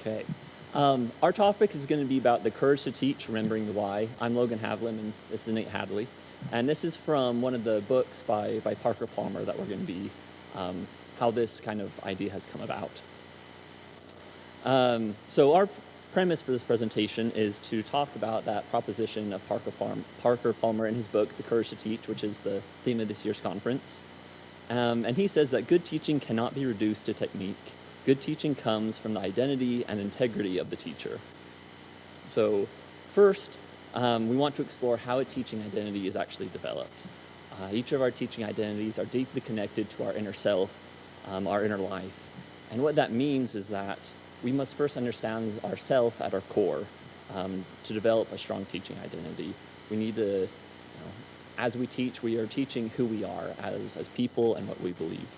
Okay. Our topic is going to be about the courage to teach, remembering the why. I'm Logan Haviland, and this is Hadley. And this is from one of the books by Parker Palmer that we're going to be, how this kind of idea has come about. So our premise for this presentation is to talk about that proposition of Parker Palmer in his book, The Courage to Teach, which is the theme of this year's conference. And he says that good teaching cannot be reduced to technique. Good teaching comes from the identity and integrity of the teacher. So first, we want to explore how a teaching identity is actually developed. Each of our teaching identities are deeply connected to our inner self, our inner life. And what that means is that we must first understand ourself at our core to develop a strong teaching identity. We need to, as we teach, we are teaching who we are as people and what we believe.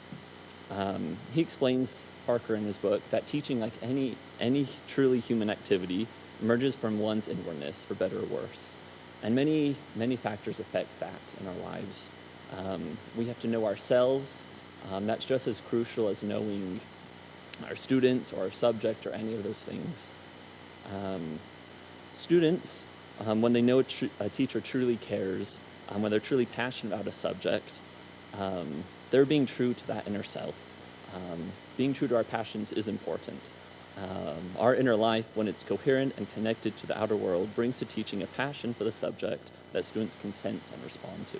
He explains, Parker in his book, that teaching, like any truly human activity, emerges from one's inwardness, for better or worse. And many factors affect that in our lives. We have to know ourselves. That's just as crucial as knowing our students or our subject or any of those things. Students, when they know a teacher truly cares, when they're truly passionate about a subject, they're being true to that inner self. Being true to our passions is important. Our inner life, when it's coherent and connected to the outer world, brings to teaching a passion for the subject that students can sense and respond to.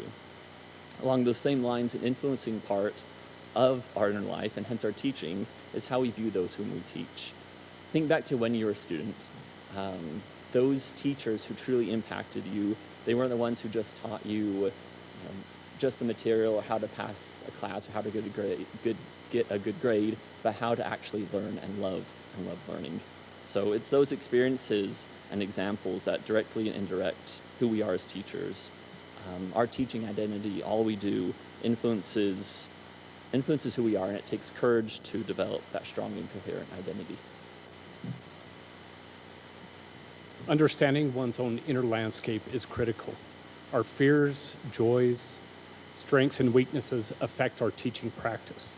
Along those same lines, an influencing part of our inner life, and hence our teaching, is how we view those whom we teach. Think back to when you were a student. Those teachers who truly impacted you, they weren't the ones who just taught you, just the material or how to pass a class or how to get a good grade, but how to actually learn and love learning. So it's those experiences and examples that directly and indirect who we are as teachers. Our teaching identity, all we do, influences who we are, and it takes courage to develop that strong and coherent identity. Understanding one's own inner landscape is critical. Our fears, joys, strengths, and weaknesses affect our teaching practice.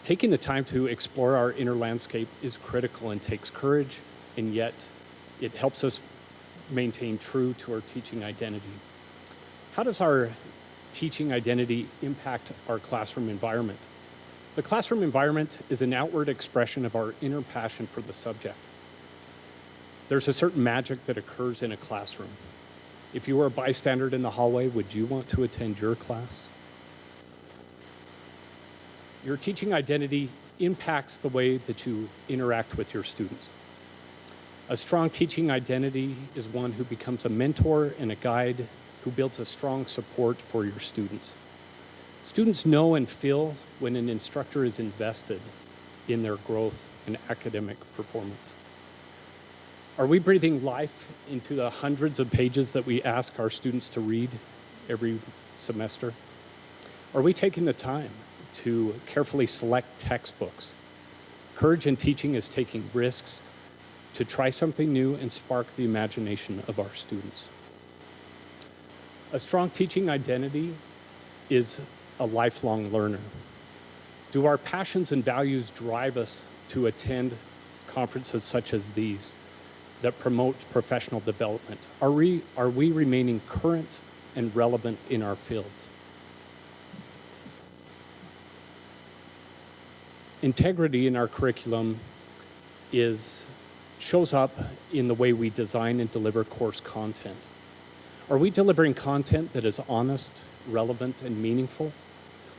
Taking the time to explore our inner landscape is critical and takes courage, and yet it helps us maintain true to our teaching identity. How does our teaching identity impact our classroom environment? The classroom environment is an outward expression of our inner passion for the subject. There's a certain magic that occurs in a classroom. If you were a bystander in the hallway, would you want to attend your class? Your teaching identity impacts the way that you interact with your students. A strong teaching identity is one who becomes a mentor and a guide who builds a strong support for your students. Students know and feel when an instructor is invested in their growth and academic performance. Are we breathing life into the hundreds of pages that we ask our students to read every semester? Are we taking the time to carefully select textbooks? Courage in teaching is taking risks to try something new and spark the imagination of our students. A strong teaching identity is a lifelong learner. Do our passions and values drive us to attend conferences such as these that promote professional development? Are we remaining current and relevant in our fields? Integrity in our curriculum shows up in the way we design and deliver course content. Are we delivering content that is honest, relevant, and meaningful?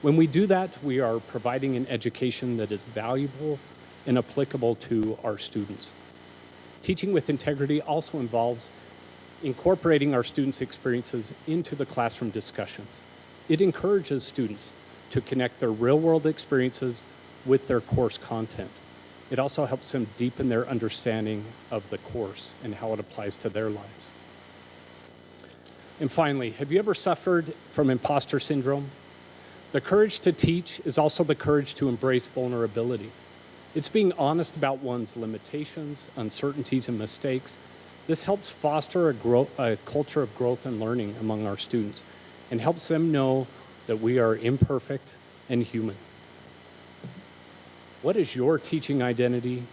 When we do that, we are providing an education that is valuable and applicable to our students. Teaching with integrity also involves incorporating our students' experiences into the classroom discussions. It encourages students to connect their real-world experiences with their course content. It also helps them deepen their understanding of the course and how it applies to their lives. And finally, have you ever suffered from imposter syndrome? The courage to teach is also the courage to embrace vulnerability. It's being honest about one's limitations, uncertainties, and mistakes. This helps foster a culture of growth and learning among our students and helps them know that we are imperfect and human. What is your teaching identity?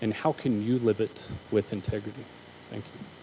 And how can you live it with integrity? Thank you.